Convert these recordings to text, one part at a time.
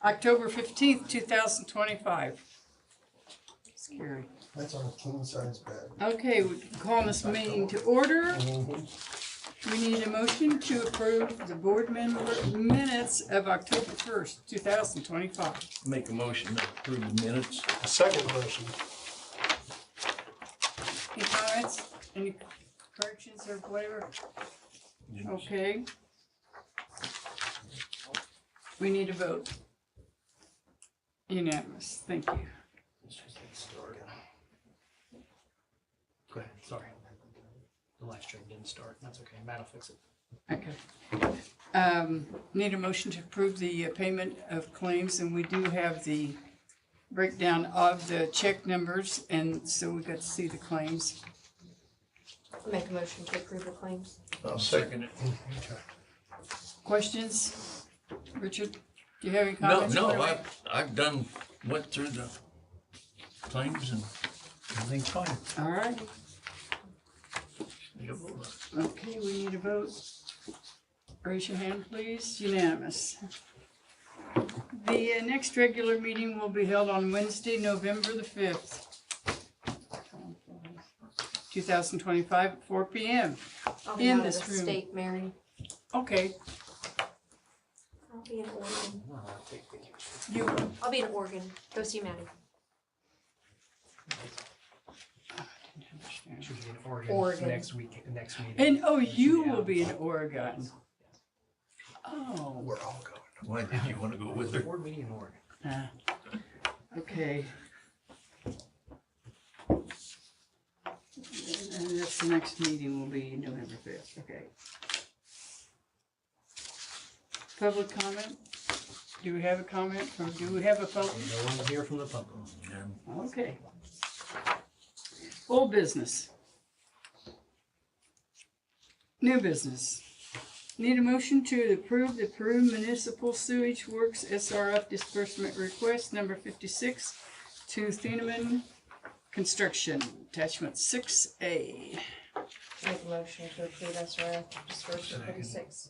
October 15th, 2025. Scary. That's on a king size bed. Okay, we can call this meeting to order. We need a motion to approve the board member minutes of October 1st, 2025. Make a motion to approve the minutes. A second motion. Any comments? Any corrections or whatever? Okay. We need a vote. Unanimous. Thank you. Let's just get started. Go ahead, sorry. The live stream didn't start. That's okay. Matt will fix it. Okay. Need a motion to approve the payment of claims, and we do have the breakdown of the check numbers, and so we got to see the claims. Make a motion to approve the claims. I'll second it. Questions? Richard, do you have any No, comments? I've went through the claims and everything's fine. All right. Need a vote. Okay, we need a vote. Raise your hand, please. Unanimous. The next regular meeting will be held on Wednesday, November the 5th, 2025 at 4 p.m. I'll be In out of this the room. state, Mary. Okay, I'll be in Oregon. you, I'll be in Oregon. Go see Maddie. Should be in Oregon, Oregon. next week, next meeting. and oh, you will be in Oregon. Oh, We're all going. Why did you want to go with her? Board meeting in Oregon. okay. And that's the next meeting will be November 5th, okay. Public comment? Do we have a comment do we have a public? No one here from the public. Okay. Old business. New business. Need a motion to approve the Peru Municipal Sewage Works SRF disbursement request number 56 to Thieneman Construction, attachment 6A. Make a motion to approve SRF disbursement 56.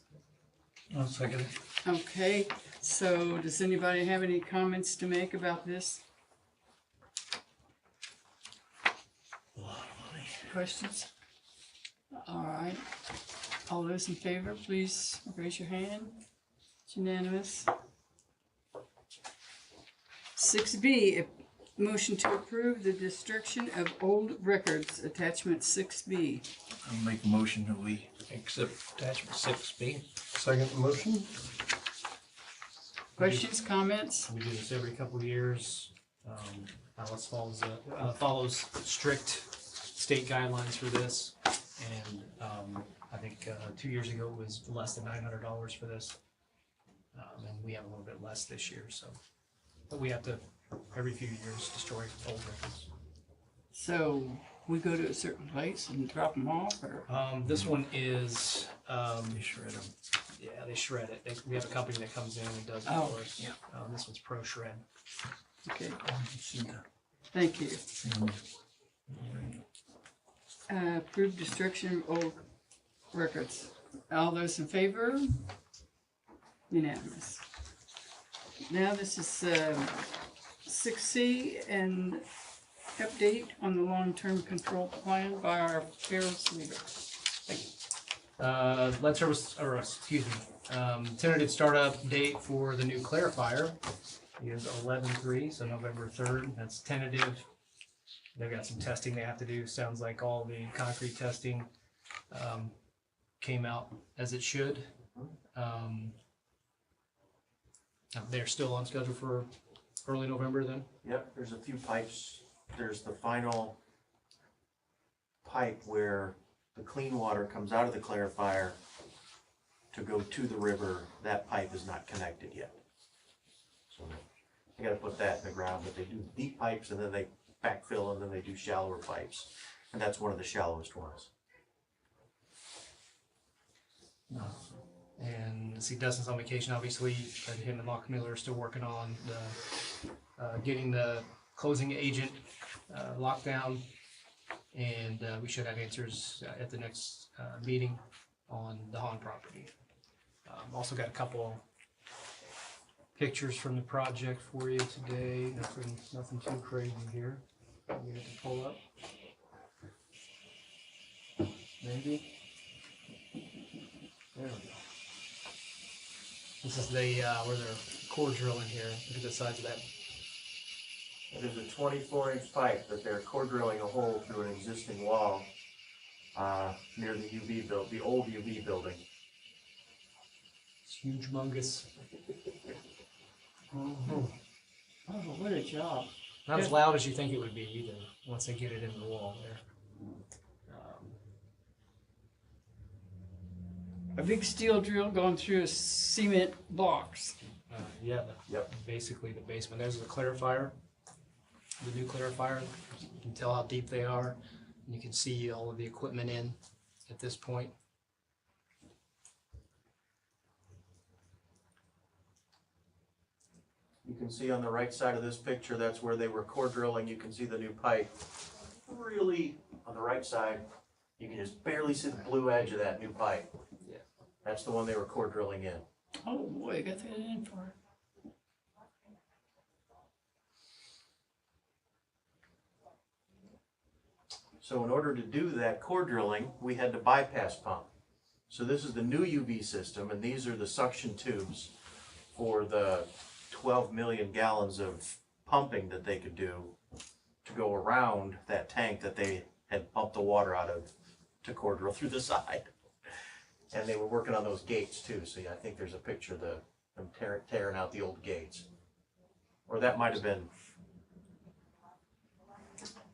I'll second it. Okay, so does anybody have any comments to make about this? A lot of money. Questions? All right. All those in favor, please raise your hand. It's unanimous. 6B, a motion to approve the destruction of old records, attachment 6B. I'll make a motion that we accept attachment 6B. Second motion. Questions, comments? We do this every couple of years. Alice follows strict state guidelines for this. And I think 2 years ago it was less than $900 for this. And we have a little bit less this year, so. But we have to, every few years, destroy old records. So we go to a certain place and drop them off, or? This one is, They shred them. yeah, they shred it. We have a company that comes in and does it Oh, for us. yeah. This one's Pro Shred. Okay, thank you. Approve destruction of old records. All those in favor? Unanimous. Now this is 6C and update on the long-term control plan by our affairs leader. Lead service, or excuse me, tentative startup date for the new clarifier is 11/3, so November 3rd. That's tentative. They've got some testing they have to do. Sounds like all the concrete testing came out as it should. They're still on schedule for early November then? Yep, there's a few pipes. There's the final pipe where the clean water comes out of the clarifier to go to the river. That pipe is not connected yet. So they gotta put that in the ground, but they do deep pipes and then they backfill and then they do shallower pipes. And that's one of the shallowest ones. And see, Dustin's on vacation, obviously. Him and Locke Miller are still working on the getting the closing agent locked down, and we should have answers at the next meeting on the Hahn property. Also got a couple pictures from the project for you today. Nothing too crazy here. Get it to pull up. Maybe. There we go. This is the where they're core drilling here. Look at the sides of that. It is a 24-inch pipe that they're core drilling a hole through an existing wall near the the old UV building. It's huge, humongous. Oh, what a job. Not as loud as you think it would be either. Once they get it in the wall there. A big steel drill going through a cement box. Yeah. Yep. Basically the basement. There's the clarifier. The new clarifier. You can tell how deep they are. And you can see all of the equipment in at this point. You can see on the right side of this picture, that's where they were core drilling. You can see the new pipe. Really, on the right side, you can just barely see the blue edge of that new pipe. Yeah. That's the one they were core drilling in. Oh boy, I got that in for. So in order to do that core drilling, we had to bypass pump. So this is the new UV system, and these are the suction tubes for the 12 million gallons of pumping that they could do to go around that tank that they had pumped the water out of to core drill through the side. And they were working on those gates too, so yeah, I think there's a picture of them tearing out the old gates. Or that might have been,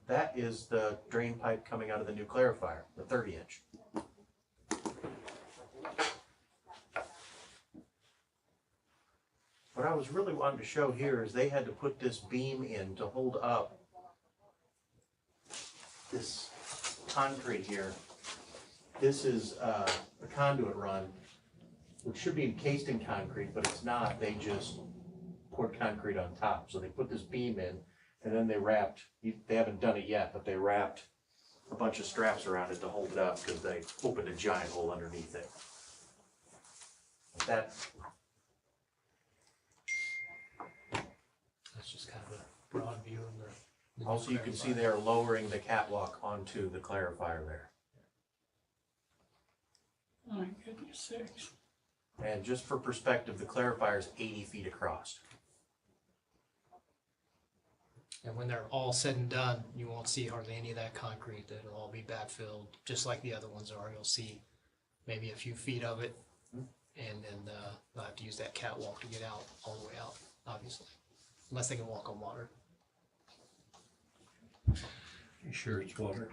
that is the drain pipe coming out of the new clarifier, the 30-inch. What I was really wanting to show here is they had to put this beam in to hold up this concrete here. This is a conduit run, which should be encased in concrete, but it's not. They just poured concrete on top. So they put this beam in, and then they wrapped, they haven't done it yet, but they wrapped a bunch of straps around it to hold it up because they opened a giant hole underneath it. That. That's just kind of a broad view of the new Also, you can see clarifier. they are lowering the catwalk onto the clarifier there. My goodness sakes. And just for perspective, the clarifier is 80 feet across. And when they're all said and done, you won't see hardly any of that concrete. It'll all be backfilled, just like the other ones are. You'll see maybe a few feet of it, and then they'll have to use that catwalk to get out, all the way out, obviously. Unless they can walk on water. You sure it's water?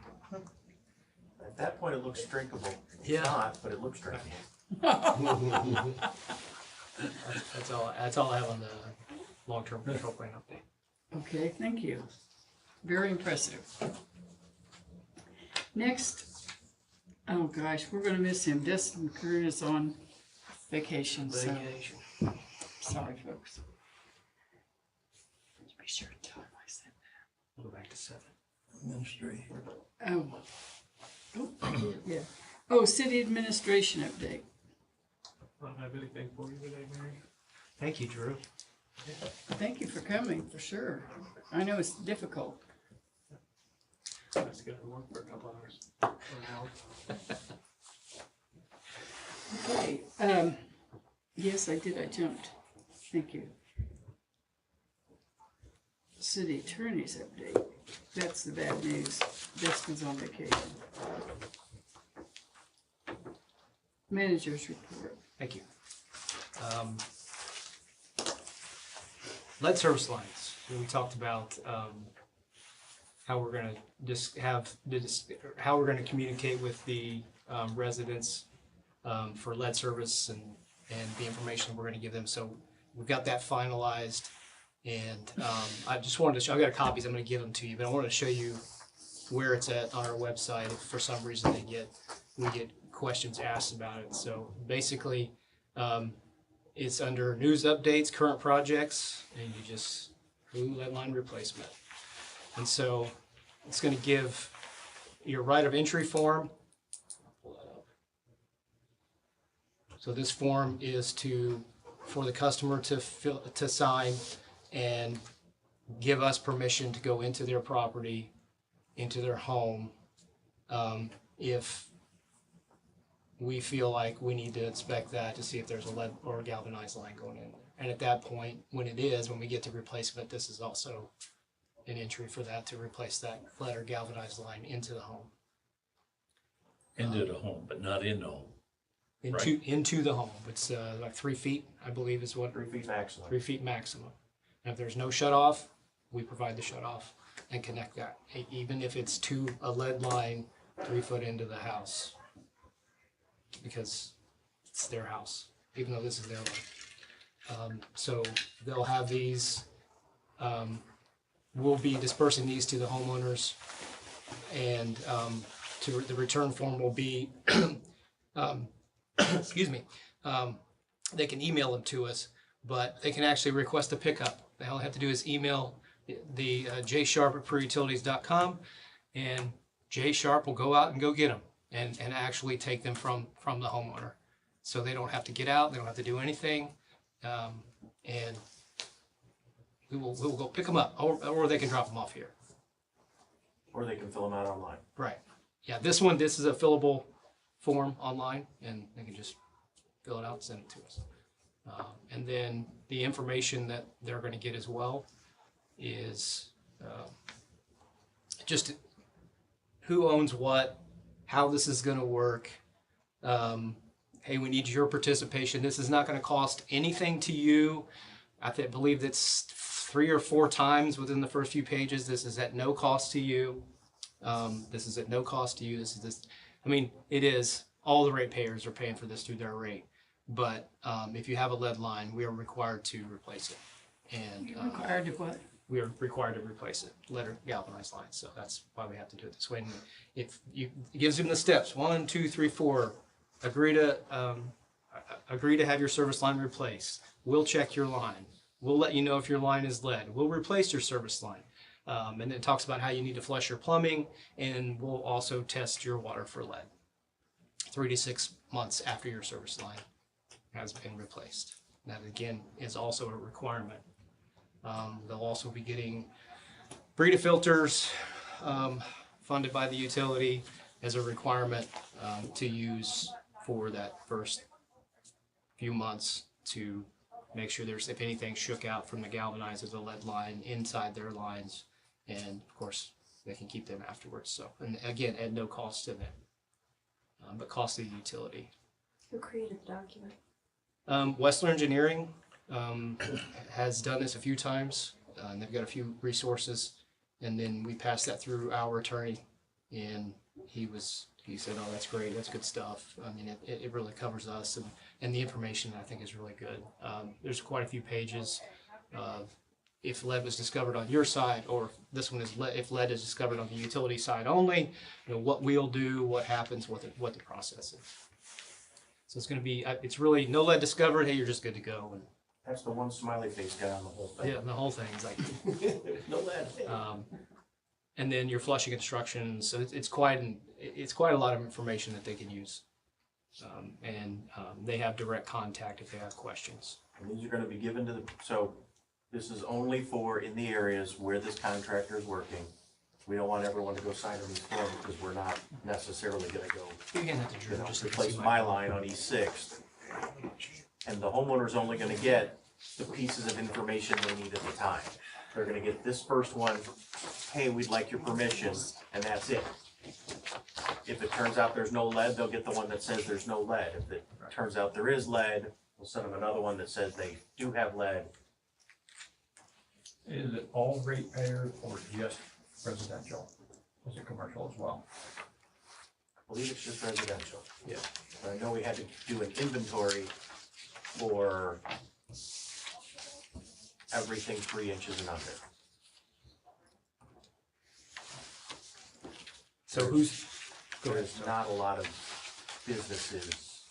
At that point, it looks drinkable. It's Yeah. not, but it looks drinkable. That's all I have on the long-term control plan update. Okay, thank you. Very impressive. Next, oh gosh, we're gonna miss him. Dustin Kern is on vacation, so Vacation. sorry, folks. Be sure to tell him I said We'll go back to 7. Administration. that. Oh, yeah. Oh, city administration update. I don't have anything for you today, Mary. Thank you, Drew. Thank you for coming, for sure. I know it's difficult. Let's get to work for a couple hours. Or an hour. Okay, yes, I did, I jumped. Thank you. City attorney's update. That's the bad news. Dustin's on vacation. Manager's report. Thank you. Lead service lines. So we talked about how we're going to just how we're going to communicate with the residents for lead service and the information we're going to give them. So we've got that finalized, and I just wanted to show. I've got copies. I'm going to give them to you, but I wanted to show you where it's at on our website. If for some reason we get questions asked about it. So basically, it's under news updates, current projects, and you just lead line replacement. And so it's going to give your right of entry form. Pull that up. So this form is to for the customer to sign and give us permission to go into their property, into their home, if we feel like we need to inspect that to see if there's a lead or a galvanized line going in. And at that point, when we get to replacement, this is also an entry for that, to replace that lead or galvanized line into the home. Into the home, but not in the home. Into the home. It's like 3 feet, I believe is what, 3 feet maximum. 3 feet maximum. And if there's no shut off, we provide the shut off and connect that, even if it's to a lead line 3 foot into the house, because it's their house, even though this is their line. So they'll have these. We'll be dispersing these to the homeowners, and the return form will be. Excuse me. They can email them to us, but they can actually request a pickup. All they have to do is email the jsharp@perutilities.com, and J Sharp will go out and go get them and actually take them from the homeowner. So they don't have to get out, they don't have to do anything, and we will go pick them up, or they can drop them off here. Or they can fill them out online. Right. Yeah, this is a fillable form online, and they can just fill it out and send it to us. And then the information that they're going to get as well is just who owns what, how this is going to work. Hey, we need your participation. This is not going to cost anything to you. I believe that's 3 or 4 times within the first few pages. This is at no cost to you. This is at no cost to you. I mean, it is. All the ratepayers are paying for this through their rate. But if you have a lead line, we are required to replace it. And Required to what? we are required to replace it, lead or galvanized line. So that's why we have to do it this way. And it gives them the steps: 1, 2, 3, 4. Agree to have your service line replaced. We'll check your line. We'll let you know if your line is lead. We'll replace your service line. And then it talks about how you need to flush your plumbing, and we'll also test your water for lead 3 to 6 months after your service line has been replaced. That again is also a requirement. They'll also be getting Brita filters funded by the utility as a requirement to use for that first few months, to make sure if anything shook out from the galvanized or the lead line inside their lines, and of course they can keep them afterwards. So, and again, at no cost to them, but cost to the utility. Who created the document? Westler Engineering has done this a few times, and they've got a few resources, and then we passed that through our attorney, and he said, "Oh, that's great, that's good stuff." I mean, it really covers us, and the information I think is really good. There's quite a few pages of if lead was discovered on your side, or this one is if lead is discovered on the utility side only, what we'll do, what happens, what the process is. So it's going to be, it's really no lead discovered. Hey, you're just good to go. And That's the one smiley face guy on the whole thing. yeah, the whole thing is like, No lead. and then your flushing instructions. So it's quite a lot of information that they can use, and they have direct contact if they have questions. And these are gonna be given to so this is only for in the areas where this contractor is working. We don't want everyone to go sign on these forms because we're not necessarily gonna go, You can have to drill just to replace see my line on East Sixth. And the homeowner's only gonna get the pieces of information they need at the time. They're gonna get this first one, hey, we'd like your permission, and that's it. If it turns out there's no lead, they'll get the one that says there's no lead. If it turns out there is lead, we'll send them another one that says they do have lead. Is it all ratepayers or just residential? Is it commercial as well? I believe it's just residential. Yeah. But I know we had to do an inventory for everything 3 inches and under. So There's not a lot of businesses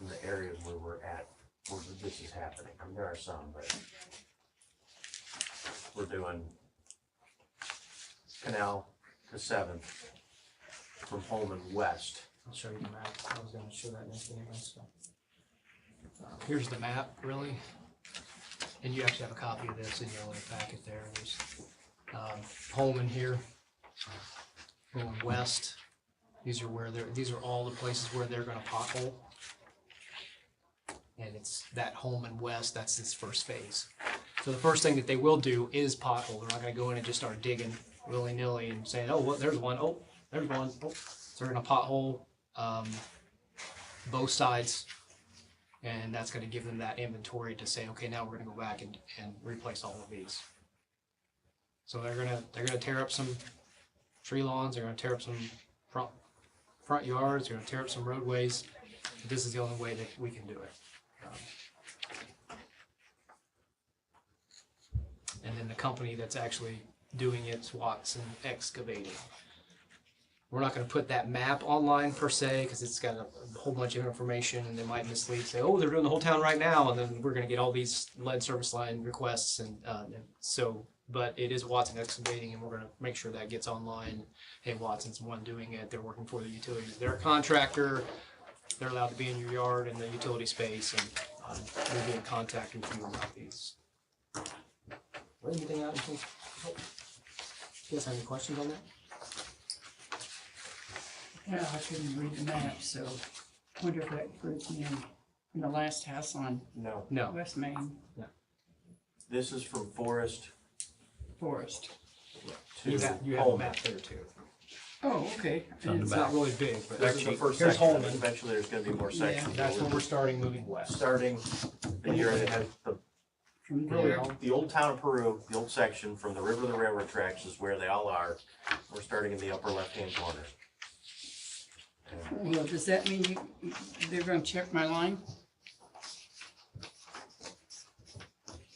in the areas where we're at, where this is happening. I mean, there are some, but we're doing Canal to 7th from Holman west. I'll show you the map. I was going to show that next anyway. So Here's the map, really. And you actually have a copy of this in your little packet there. There's Holman here, going west. These are all the places where they're gonna pothole. And it's that Holman West, that's this first phase. So the first thing that they will do is pothole. They're not gonna go in and just start digging willy-nilly and saying, oh, well, there's one, oh, there's one. Oh. So they're gonna pothole both sides. And that's gonna give them that inventory to say, okay, now we're gonna go back and replace all of these. So they're gonna tear up some tree lawns, they're gonna tear up some front yards, they're gonna tear up some roadways. This is the only way that we can do it. And then the company that's actually doing it's Watson Excavating. We're not going to put that map online per se because it's got a whole bunch of information and they might mislead, say, oh, they're doing the whole town right now, and then we're going to get all these lead service line requests. And so, but it is Watson Excavating, and we're going to make sure that gets online. Hey, Watson's the one doing it. They're working for the utilities. They're a contractor. They're allowed to be in your yard in the utility space, and we'll be in contact with you about these. Anything out? You guys have any questions on that? Yeah, I couldn't read the map, so wonder if that group in the last house on No, No. West Main this is from Forest Forest. to You have a Holman. map there too. Oh, okay. I didn't It's see- not really big, but This is the actually, first here's section. Holman. Eventually, there's gonna be more sections. That's where we're starting moving west. Starting, and you're gonna have From Really there. all- the old town of Peru, the old section from the river to the railroad tracks is where they all are. We're starting in the upper left-hand corner. Well, does that mean they're gonna check my line?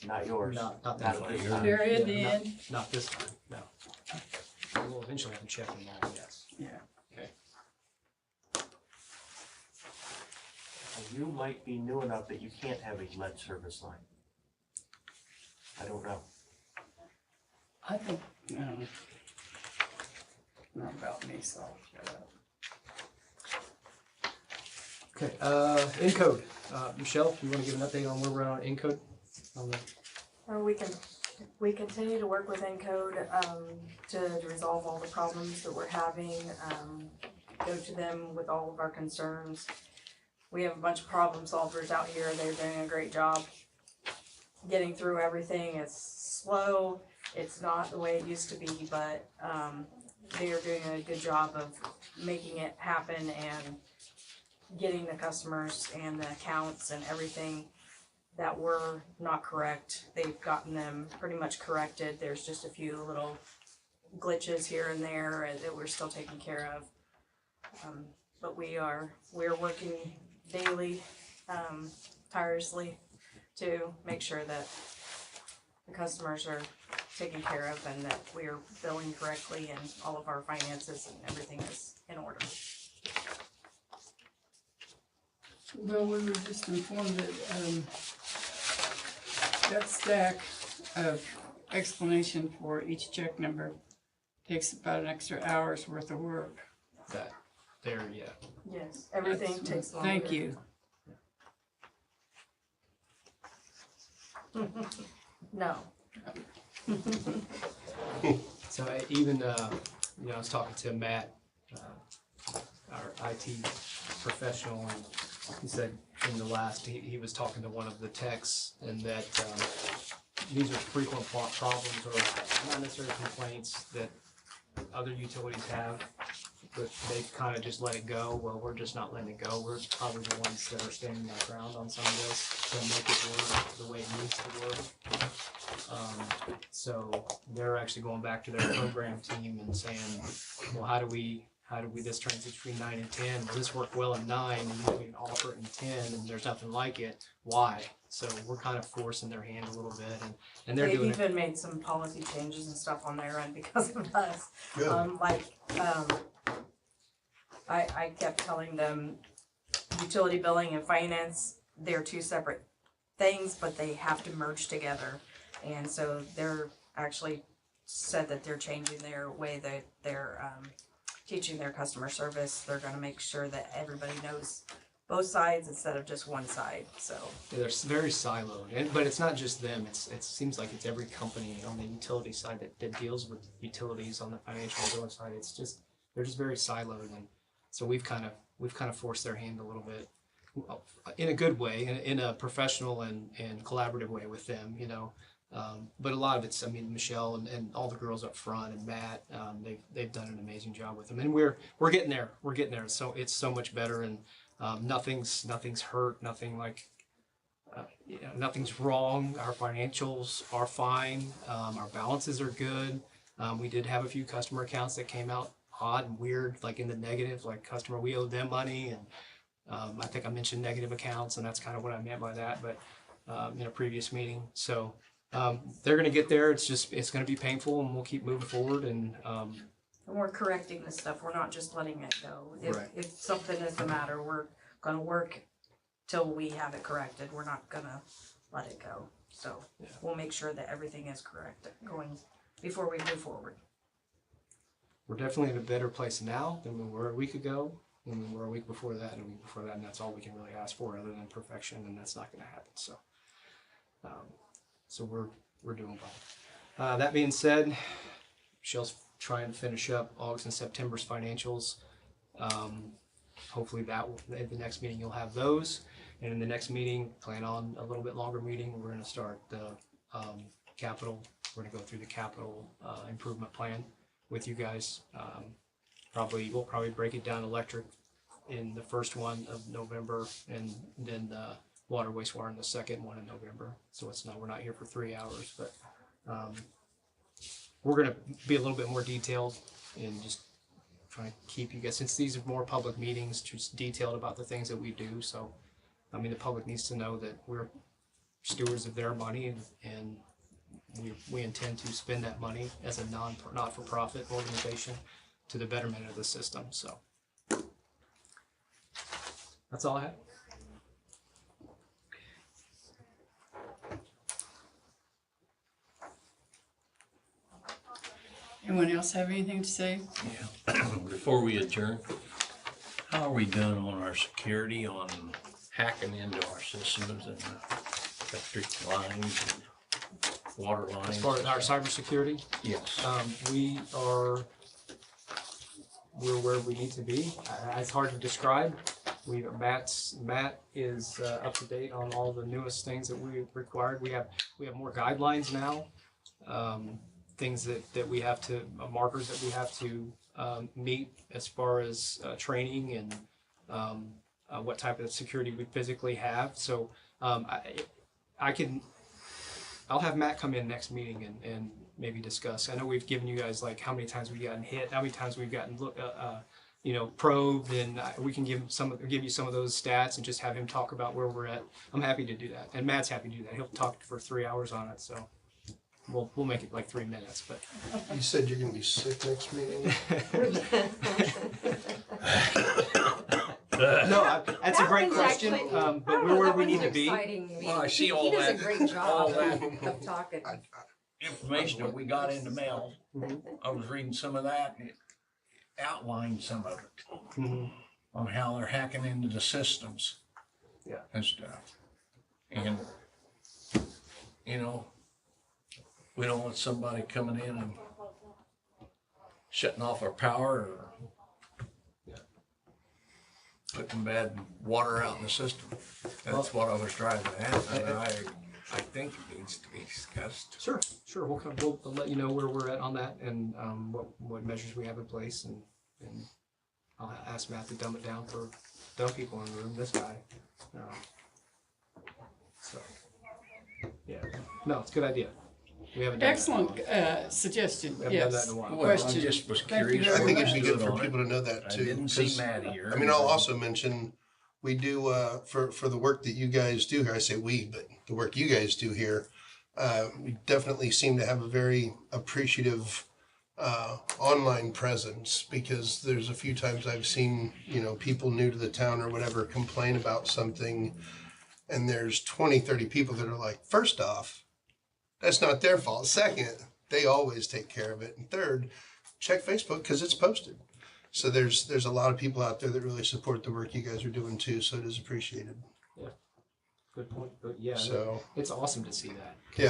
Not yours. Not Not that at far. this time. There it Yeah, is. Not this time, no. We'll eventually have to check them all, yes. Yeah. Okay. You might be new enough that you can't have a lead service line. I don't know. I think, not about me, so I'll shut up. Okay, Encode. Michelle, you want to give an update on where we're at on Encode? On the We continue to work with Encode, to resolve all the problems that we're having, go to them with all of our concerns. We have a bunch of problem solvers out here. They're doing a great job getting through everything. It's slow. It's not the way it used to be, but they are doing a good job of making it happen and getting the customers and the accounts and everything that were not correct. They've gotten them pretty much corrected. There's just a few little glitches here and there that we're still taking care of. But we're working daily, tirelessly to make sure that the customers are taken care of and that we are billing correctly and all of our finances and everything is in order. Well, we were just informed that, that stack of explanation for each check number takes about an extra hour's worth of work. that there, yeah. Yes, everything That's- takes longer. Thank you. No. So even, I was talking to Matt, our IT professional, and he said in the last, he was talking to one of the techs, and that these are frequent problems or not necessarily complaints that other utilities have, but they've kind of just let it go. Well, we're just not letting it go. We're probably the ones that are standing our ground on some of this to make it work the way it needs to work. So they're actually going back to their program team and saying, well, how do we this transition between 9 and 10? Well, this worked well in 9 and we can offer it in 10 and there's nothing like it. Why? So we're kind of forcing their hand a little bit, and they're They've doing it. even made some policy changes and stuff on their end because of us. Good. I kept telling them utility billing and finance, they're two separate things, but they have to merge together. And so they're actually said that they're changing their way that they're teaching their customer service. They're gonna make sure that everybody knows both sides instead of just one side, so. They're very siloed, but it's not just them. It seems like it's every company on the utility side that deals with utilities on the financial and billing side. They're just very siloed, and so we've kind of forced their hand a little bit, in a good way, in a professional and collaborative way with them, you know. But a lot of it's, I mean, Michelle and all the girls up front and Matt, they've done an amazing job with them, and we're getting there. We're getting there. So it's so much better, and nothing's hurt. Nothing like, you know, nothing's wrong. Our financials are fine. Our balances are good. We did have a few customer accounts that came out odd and weird, like in the negative, like customer, we owed them money, and I think I mentioned negative accounts, and that's kind of what I meant by that, but in a previous meeting. So they're going to get there. It's going to be painful, and we'll keep moving forward. And we're correcting this stuff. We're not just letting it go. Right. If something is the matter, we're gonna work till we have it corrected. We're not gonna let it go. So Yeah. we'll make sure that everything is correct going before we move forward. we're definitely in a better place now than we were a week ago, than we were a week before that, and a week before that, and that's all we can really ask for other than perfection, and that's not going to happen. So, so we're doing well. That being said, Michelle's trying to finish up August and September's financials. Hopefully at the next meeting you'll have those, and in the next meeting, plan on a little bit longer meeting. We're going to start the capital. We're going to go through the capital improvement plan with you guys. We'll probably break it down electric in the first one of November, and then water wastewater in the second one in November. So we're not here for 3 hours, but we're going to be a little bit more detailed and just try to keep you guys, since these are more public meetings, just detailed about the things that we do. So I mean, the public needs to know that we're stewards of their money, and we intend to spend that money as a not-for-profit organization to the betterment of the system. So that's all I have. Anyone else have anything to say? Yeah. Before we adjourn, how are we doing on our security on hacking into our systems and electric lines and water lines? As far as our cybersecurity, Yes. we're where we need to be. It's hard to describe. Matt is up to date on all the newest things that we required. We have more guidelines now, things that we have to, markers that we have to meet as far as training and what type of security we physically have. So I'll have Matt come in next meeting and maybe discuss. I know we've given you guys like how many times we've gotten hit, how many times we've gotten probed, and we can give you some of those stats and just have him talk about where we're at. I'm happy to do that, and Matt's happy to do that. He'll talk for 3 hours on it, so we'll make it like 3 minutes. But You said you're gonna be sick next meeting? no, that's a great question. But we're where we need to be. Well, I see all He does a that- great all job that- of talking. Information that we got in the mail, I was reading some of that, and it outlined some of it on how they're hacking into the systems. Yeah. And stuff. And, we don't want somebody coming in and shutting off our power or putting bad water out in the system. That's what I was driving at, and I think it needs to be discussed. Sure. We'll let you know where we're at on that, and what measures we have in place, and I'll ask Matt to dumb it down for dumb people in the room. This guy. So yeah, no, it's a good idea. We haven't done Excellent suggestion, We haven't done that yes. in a while. Well, I Question. just was Thank you curious. very I think where it'd be we good stood for on it. people to know that I too. didn't see 'cause, Matt here. I mean, I'll also mention, we do, for the work that you guys do here, I say we, but the work you guys do here, we definitely seem to have a very appreciative online presence, because there's a few times I've seen, people new to the town or whatever complain about something, and there's 20, 30 people that are like, first off, that's not their fault. Second, they always take care of it. And third, check Facebook because it's posted. So there's a lot of people out there that really support the work you guys are doing too, so it is appreciated. Good point. But yeah, So it's awesome to see that. yeah,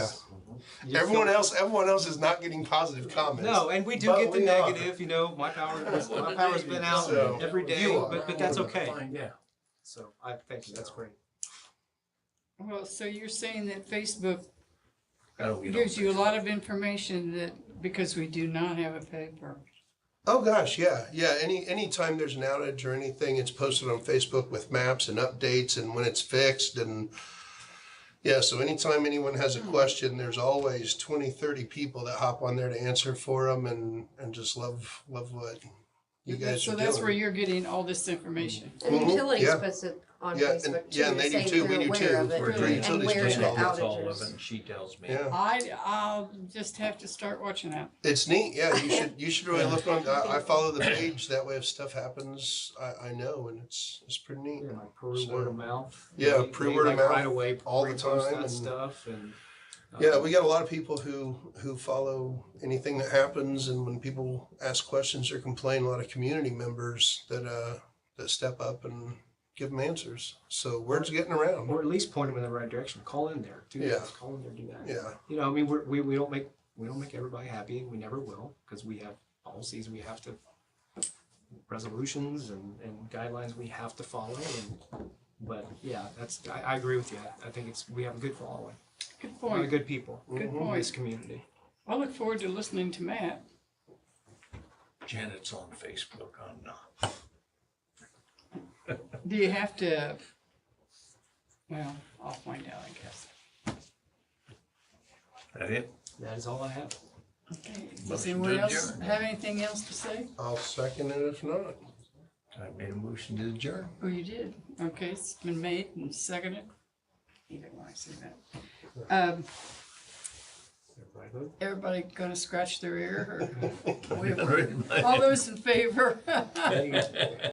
You just everyone feel- else is not getting positive comments. No, and we do But get the we are. negative. You know, my power's been out So, every day, you are. but that's okay. Find out. So I thank you. That's great. Well, so you're saying that Facebook How do we know? gives you a lot of information that, because we do not have a paper. Oh gosh, yeah. Anytime there's an outage or anything, it's posted on Facebook with maps and updates and when it's fixed and yeah, so anytime anyone has a question, there's always 20, 30 people that hop on there to answer for them and just love what you guys So are that's doing. where you're getting all this information. And Mhm, utilities yeah. puts it on Yeah, and- Facebook too, yeah, and to they do say too. We they're do aware too. of it We're doing and utilities where push the all that. All of it, outages. and she tells me. Yeah. I'll just have to start watching that. It's neat, yeah. You should really look on. I follow the page that way. If stuff happens, I know, and it's pretty neat. Yeah, like Peru So- word of mouth. Yeah, They- Peru they, word of like, mouth right away all the repost time that and- stuff and. Yeah, we got a lot of people who follow anything that happens, and when people ask questions or complain, a lot of community members that step up and give them answers. So word's getting around. Or at least point them in the right direction. Call in there. Do Yeah. this. Call in there. Do that. Yeah, You know, I mean, we don't make everybody happy, and we never will, because we have policies we have to, resolutions and guidelines we have to follow. But yeah, I agree with you. I think we have a good following, Good a lot of point. good people Good in point. this community. I look forward to listening to Matt. Janet's on Facebook, I'm not. Do you have to? Well, I'll find out, I guess. That it? That is all I have. Okay. Does Motion anyone to else adjourn. have anything else to say? I'll second it if not. I made a motion to adjourn. Oh, you did? Okay, it's been made and seconded. Even when I say that. Everybody vote? Everybody gonna scratch their ear or? All those in favor?